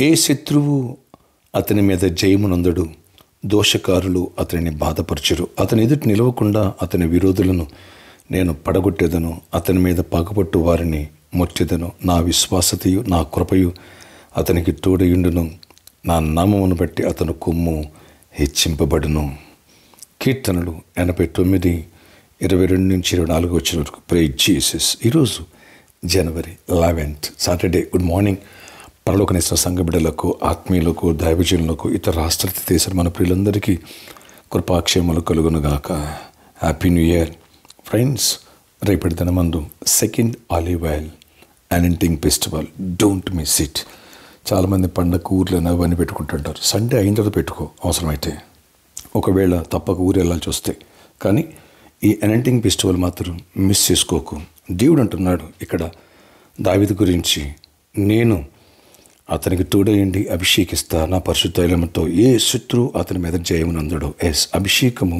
ఏ శత్రువు అతని మీద జయమునందడు, దోషకారులు అతనిని బాధపరచరు. అతని ఎదుటి నిలవకుండా అతని విరోధులను నేను పడగొట్టేదను, అతని మీద పగపట్టు వారిని మొట్టెదను. నా విశ్వాసతయు నా కృపయు అతనికి తోడయుండును, నా నామమును బట్టి అతను కొమ్ము హెచ్చింపబడును. కీర్తనలు 89:22-24 వచ్చిన వరకు. Praise Jesus. ఈరోజు జనవరి 11th సాటర్డే. Good morning. పరలోకనేసిన సంఘ బిడ్డలకు, ఆత్మీయులకు, దైవజనులకు, ఇతర రాష్ట్ర దేశాల మన ప్రియులందరికీ కృపాక్షేమలు కలుగునుగాక. Happy new year friends. రేపటి దినమందు 2nd olive oil anointing festival. Don't miss it. చాలామంది పండగ ఊర్లో అవన్నీ పెట్టుకుంటుంటారు. సండే అయిన తర్వాత పెట్టుకో అవసరమైతే, ఒకవేళ తప్పక ఊరు వెళ్ళాల్సి వస్తే. కానీ ఈ అనాయింటింగ్ ఫెస్టివల్ మాత్రం మిస్ చేసుకోకు. దేవుడు అంటున్నాడు ఇక్కడ దావీదు గురించి, నేను అతనికి తోడయండి అభిషేకిస్తా నా పరిశుద్ధ తైలముతో, ఏ శత్రువు అతని మీద జయమునందడు. ఎస్, అభిషేకము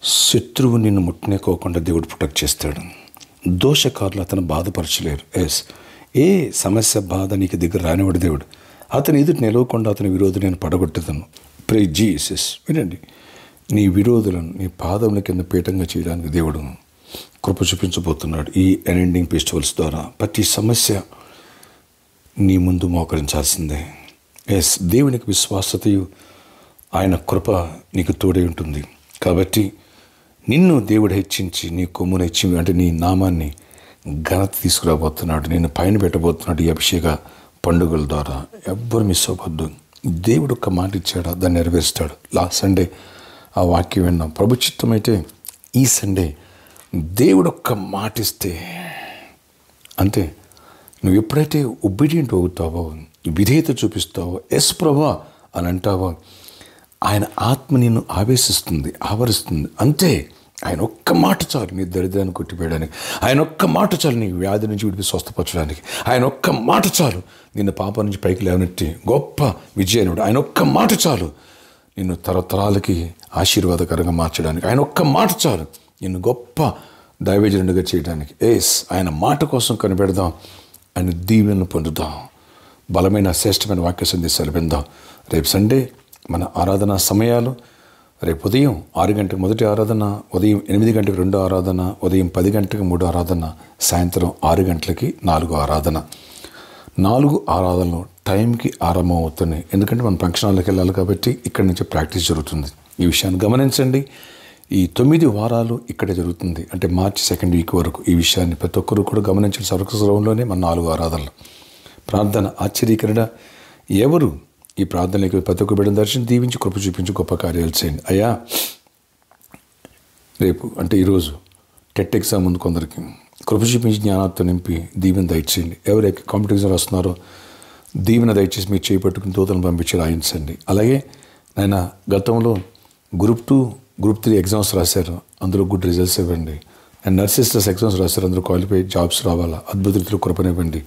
శత్రువు నిన్ను ముట్టనేకోకుండా దేవుడు ప్రొటెక్ట్ చేస్తాడు. దోషకారులు అతను బాధపరచలేరు. ఎస్, ఏ సమస్య బాధ నీకు దగ్గర రానివాడు దేవుడు. అతని ఎదుటి నిలవకుండా అతని విరోధులు నేను పడగొట్టేదను. Praise Jesus. వినండి, నీ విరోధులను నీ పాదముల కింద పీఠంగా చేయడానికి దేవుడు కృప చూపించబోతున్నాడు ఈ అనాయింటింగ్ ఫెస్టివల్స్ ద్వారా. ప్రతి సమస్య నీ ముందు మోకరించాల్సిందే. ఎస్, దేవునికి విశ్వాసతయు ఆయన కృప నీకు తోడై ఉంటుంది. కాబట్టి నిన్ను దేవుడు హెచ్చించి నీ కొమ్మును హెచ్చి, అంటే నీ నామాన్ని ఘనత తీసుకురాబోతున్నాడు, నిన్ను పైన పెట్టబోతున్నాడు ఈ అభిషేక పండుగల ద్వారా. ఎవ్వరు మిస్ అవ్వద్దు. దేవుడు ఒక్క మాట ఇచ్చాడా దాన్ని నెరవేరుస్తాడు. లాస్ట్ సండే ఆ వాక్యం విన్నాం. ప్రభు చిత్తమైతే ఈ సండే దేవుడు ఒక్క మాట ఇస్తే, అంటే నువ్వు ఎప్పుడైతే ఒబీడియంట్ అవుతావో, విధేయత చూపిస్తావో, ఎస్ ప్రభా అని అంటావో, ఆయన ఆత్మ నిన్ను ఆవేశిస్తుంది, ఆవరిస్తుంది. అంతే, ఆయన ఒక్క మాట చాలు నీ దరిద్రాన్ని కొట్టిపోయడానికి. ఆయన ఒక్క మాట చాలు నీ వ్యాధి నుంచి విడిపి స్వస్థపరచడానికి. ఆయన ఒక్క మాట చాలు నిన్ను పాపం నుంచి పైకి లేవనెత్తి గొప్ప విజయానుడు. ఆయన ఒక్క మాట చాలు నిన్ను తరతరాలకి ఆశీర్వాదకరంగా మార్చడానికి. ఆయన ఒక్క మాట చాలు నిన్ను గొప్ప దైవజనుడిగా చేయడానికి. ఎస్, ఆయన మాట కోసం కనిపెడదాం, ఆయన దీవెనలు పొందుదాం, బలమైన శ్రేష్టమైన వాక్య సందేశాలు విందాం. రేపు సండే మన ఆరాధన సమయాలు: రేపు ఉదయం 6 గంటలకు మొదటి ఆరాధన, ఉదయం 8 గంటలకు 2వ ఆరాధన, ఉదయం 10 గంటలకు 3వ ఆరాధన, సాయంత్రం 6 గంటలకి 4వ ఆరాధన. 4 ఆరాధనలు టైంకి ఆరంభం అవుతున్నాయి. ఎందుకంటే మనం ఫంక్షన్ హాల్లోకి వెళ్ళాలి కాబట్టి ఇక్కడి నుంచి ప్రాక్టీస్ జరుగుతుంది. ఈ విషయాన్ని గమనించండి. ఈ 9 వారాలు ఇక్కడే జరుగుతుంది, అంటే మార్చి 2nd వీక్ వరకు. ఈ విషయాన్ని ప్రతి ఒక్కరు కూడా గమనించిన సర్వస్వరంలోనే మన 4 ఆరాధనలు. ప్రార్థన ఆశ్చర్యకరణ. ఎవరు ఈ ప్రార్థనకి ప్రతి ఒక్క బిడ్డను దర్శనం దీవించి కృప చూపించి గొప్ప కార్యాలు చేయండి. అయ్యా, రేపు అంటే ఈరోజు టెట్ ఎగ్జామ్ ఉంది, కొందరికి కృప చూపించి జ్ఞానార్థం నింపి దీవెన దయచేయండి. ఎవరైతే కాంపిటేటివ్ ఎగ్జామ్ వస్తున్నారో దీవెన దయచేసి మీరు చేపట్టుకుని దూతలను పంపించి రాయించండి. అలాగే ఆయన గతంలో గ్రూప్ 2, గ్రూప్ 3 ఎగ్జామ్స్ రాశారు, అందులో గుడ్ రిజల్ట్స్ ఇవ్వండి. అండ్ నర్సెస్ ఎగ్జామ్స్ రాశారు, అందులో క్వాలిఫై జాబ్స్ రావాలా, అద్భుత రీతిలో కృపనివ్వండి.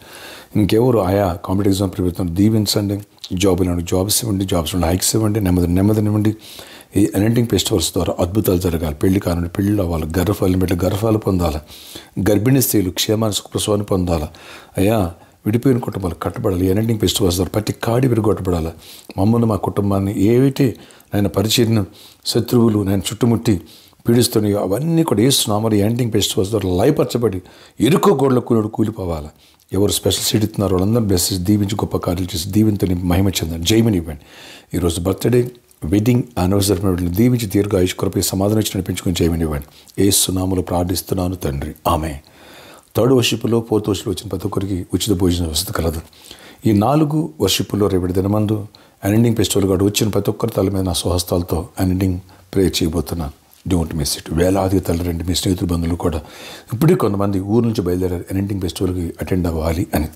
ఇంకెవరు ఆయా కాంపిటేటివ్ ఎగ్జామ్ ప్రిపేర్ దీవించండి. జాబ్స్ ఇవ్వండి, జాబ్స్ హైక్స్ ఇవ్వండి, నెమ్మదినివ్వండి. ఈ అనాయింటింగ్ ఫెస్టివల్స్ ద్వారా అద్భుతాలు జరగాలి. పెళ్లి కానుండి పెళ్ళిళ్ళు అవ్వాలి, గర్భాలు పొందాలి, గర్భిణీ స్త్రీలు క్షేమాన్ని సుఖప్రసవాన్ని పొందాలి. అయ్యా, విడిపోయిన కుటుంబాలు కట్టబడాలి. అనాయింటింగ్ ఫెస్టివల్స్ ద్వారా ప్రతి కాడి విరగొట్టబడాలి. మమ్మల్ని, మా కుటుంబాన్ని ఏవైతే ఆయన పరిచయం శత్రువులు నేను చుట్టుముట్టి పీడిస్తున్నాయో అవన్నీ కూడా ఏస్తున్నామని అనాయింటింగ్ ఫెస్టివల్స్ ద్వారా లయపరచబడి ఇరుకో గోడల కూలిపోవాలి. ఎవరు స్పెషల్ సీట్ ఇస్తున్నారో వాళ్ళందరూ బ్లెస్ చేసి దీవించి గొప్ప కార్యాలు చేసి దీవెనతో మహిమ చెందండి. జయమని ఇవ్వండి. ఈరోజు బర్త్డే, వెడ్డింగ్ యానివర్సరీ దీవించి దీర్ఘ ఆయుష్ కృప సమాధానం ఇచ్చి నడిపించుకొని జయమని ఇవ్వండి. యేసు నామములో ప్రార్థిస్తున్నాను తండ్రి, ఆమేన్. 3rd వర్షిప్లో 4th వర్షిప్లో వచ్చిన ప్రతి ఒక్కరికి ఉచిత భోజన వసతి కలదు. ఈ 4 వర్షిప్లో రేపటి దినమందు అనాయింటింగ్ ఫెస్టివల్ కూడా వచ్చిన ప్రతి ఒక్కరి తల మీద నా స్వహస్తాలతో అనాయింటింగ్ ప్రేయర్ చేయబోతున్నాను. Don't miss it. వేలాది తల్లిదండ్రులు, మీ స్నేహితుల బంధువులు కూడా ఇప్పుడే కొంతమంది ఊరు నుంచి బయలుదేరారు అనాయింటింగ్ ఫెస్టివల్కి అటెండ్ అవ్వాలి అని.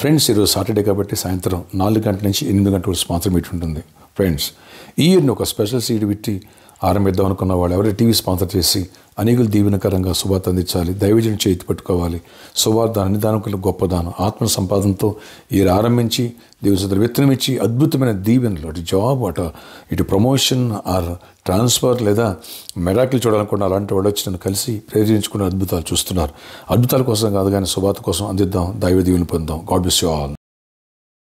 ఫ్రెండ్స్, ఈరోజు సాటర్డే కాబట్టి సాయంత్రం 4 గంటల నుంచి 8 గంటల వరకు స్పాన్సర్ మీట్ ఉంటుంది. ఫ్రెండ్స్, ఈ ఇయర్ని ఒక స్పెషల్ సీడ్ పెట్టి ఆరంభిద్దాం అనుకున్న వాళ్ళు ఎవరైనా టీవీ స్పాన్సర్ చేసి అనేకులు దీవెనకరంగా సువార్త అందించాలి, దైవజనుని చేతి పట్టుకోవాలి. సువార్త అన్ని దానికన్నా గొప్ప దానం. ఆత్మ సంపాదనతో ఈ ఆరంభించి దేవుని విత్తనం ఇచ్చి అద్భుతమైన దీవెనలు, అటు జాబ్, ఇటు ప్రమోషన్ ఆర్ ట్రాన్స్ఫర్ లేదా మెరాకిల్ చూడాలనుకున్న అలాంటి వాళ్ళు వచ్చి నన్ను కలిసి ప్రేరేపించుకునే అద్భుతాలు చూస్తున్నారు. అద్భుతాల కోసం కాదు కానీ సువార్త కోసం అందిద్దాం, దైవ దీవెనలు పొందాం. God bless you all.